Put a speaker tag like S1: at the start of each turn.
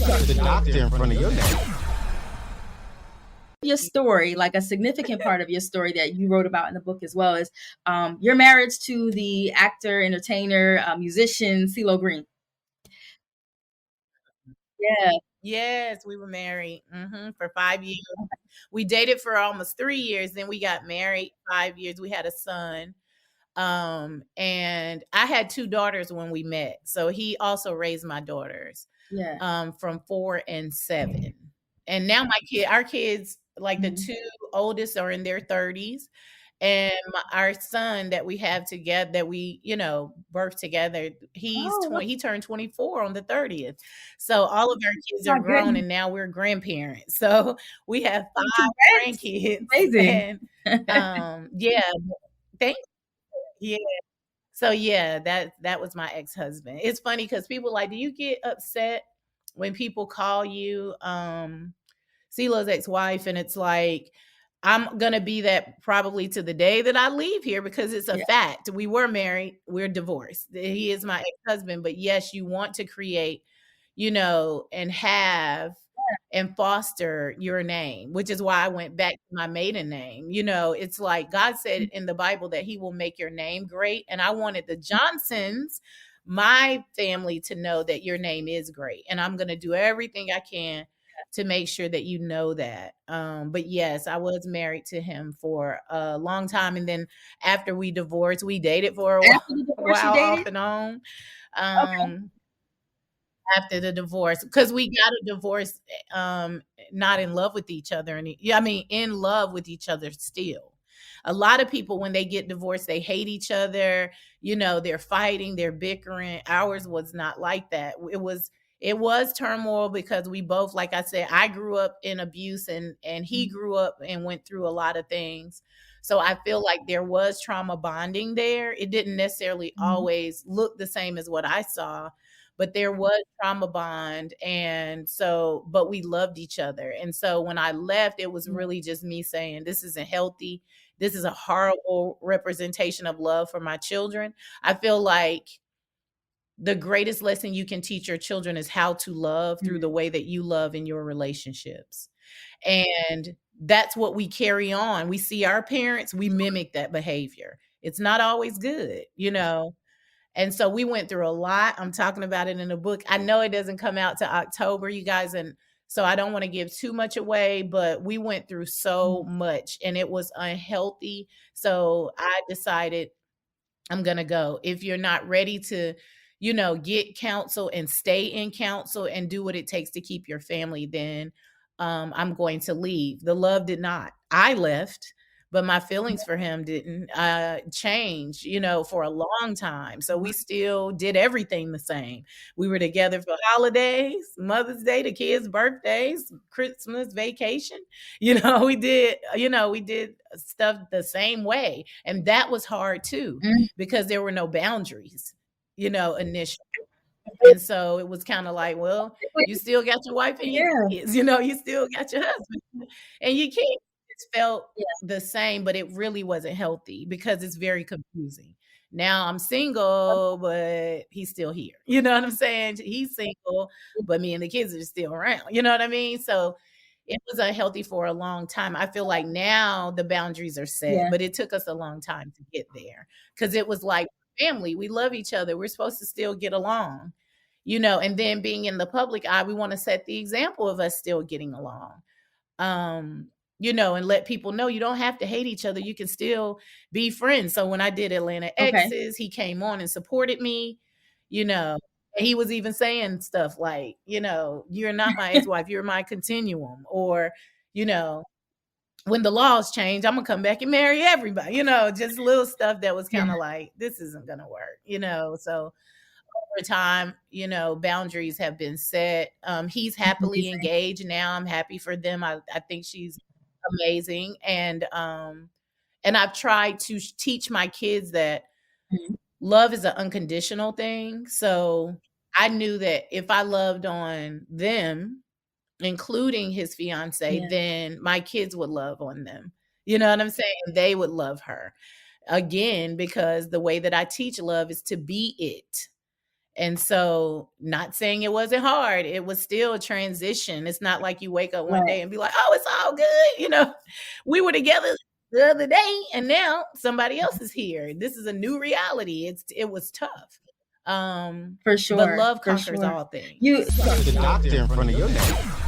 S1: the doctor in front of your name.
S2: Your story, like a significant part of your story that you wrote about in the book as well, is your marriage to the actor, entertainer, musician CeeLo Green. Yeah.
S3: Yes, we were married for 5 years. We dated for almost 3 years. Then we got married 5 years. We had a son. And I had two daughters when we met. So he also raised my daughters
S2: Yeah.
S3: from 4 and 7. And now our kids, like the two oldest are in their 30s. And our son that we have together, that we, birthed together, he turned 24 on the 30th. So all of our kids are grown, and now we're grandparents. So we have 5 grandkids.
S2: Amazing.
S3: And yeah, thank you. Yeah. So yeah, that was my ex-husband. It's funny because people are like, do you get upset when people call you CeeLo's ex-wife? And it's like, I'm gonna be that probably to the day that I leave here, because it's a fact. We were married, we're divorced. He is my ex-husband, but yes, you want to create, and have and foster your name, which is why I went back to my maiden name. It's like God said in the Bible that he will make your name great. And I wanted the Johnsons, my family, to know that your name is great. And I'm going to do everything I can to make sure that you know that. But yes, I was married to him for a long time. And then after we divorced, we dated for a while off and on. After the divorce, because we got a divorce, not in love with each other. And in love with each other still. A lot of people, when they get divorced, they hate each other. They're fighting, they're bickering. Ours was not like that. It was turmoil because we both, like I said, I grew up in abuse, and he grew up and went through a lot of things. So I feel like there was trauma bonding there. It didn't necessarily always look the same as what I saw, but there was trauma bond. And so, but we loved each other. And so when I left, it was really just me saying, this isn't healthy. This is a horrible representation of love for my children. I feel like the greatest lesson you can teach your children is how to love through the way that you love in your relationships. And that's what we carry on. We see our parents, we mimic that behavior. It's not always good, And so we went through a lot. I'm talking about it in the book. I know it doesn't come out to October, you guys, and so I don't want to give too much away, but we went through so much, and it was unhealthy. So I decided I'm going to go. If you're not ready to, get counsel and stay in counsel and do what it takes to keep your family, then I'm going to leave. The love did not. I left, but my feelings for him didn't change, for a long time. So we still did everything the same. We were together for holidays, Mother's Day, the kids' birthdays, Christmas, vacation. We did stuff the same way. And that was hard too, because there were no boundaries, initially. And so it was kind of like, well, you still got your wife and your kids, you still got your husband and you can't. It felt the same, but it really wasn't healthy because it's very confusing. Now I'm single, but he's still here. You know what I'm saying? He's single, but me and the kids are still around. You know what I mean? So it was unhealthy for a long time. I feel like now the boundaries are set, but it took us a long time to get there, because it was like family. We love each other. We're supposed to still get along, and then being in the public eye, we want to set the example of us still getting along. And let people know you don't have to hate each other. You can still be friends. So when I did Atlanta Exes, he came on and supported me, and he was even saying stuff like, you're not my ex-wife, you're my continuum. Or, when the laws change, I'm gonna come back and marry everybody, just little stuff that was kind of like, this isn't gonna work, so over time, boundaries have been set. He's happily engaged now. I'm happy for them. I think she's amazing. And I've tried to teach my kids that love is an unconditional thing. So I knew that if I loved on them, including his fiance, then my kids would love on them. You know what I'm saying? They would love her again, because the way that I teach love is to be it. And so, not saying it wasn't hard, it was still a transition. It's not like you wake up one
S2: Right.
S3: day and be like, oh, it's all good. You know, we were together the other day and now somebody else is here. This is a new reality. It was tough.
S2: For sure.
S3: But love
S2: For
S3: conquers
S2: sure.
S3: all things.
S2: You
S1: The doctor in front of your name.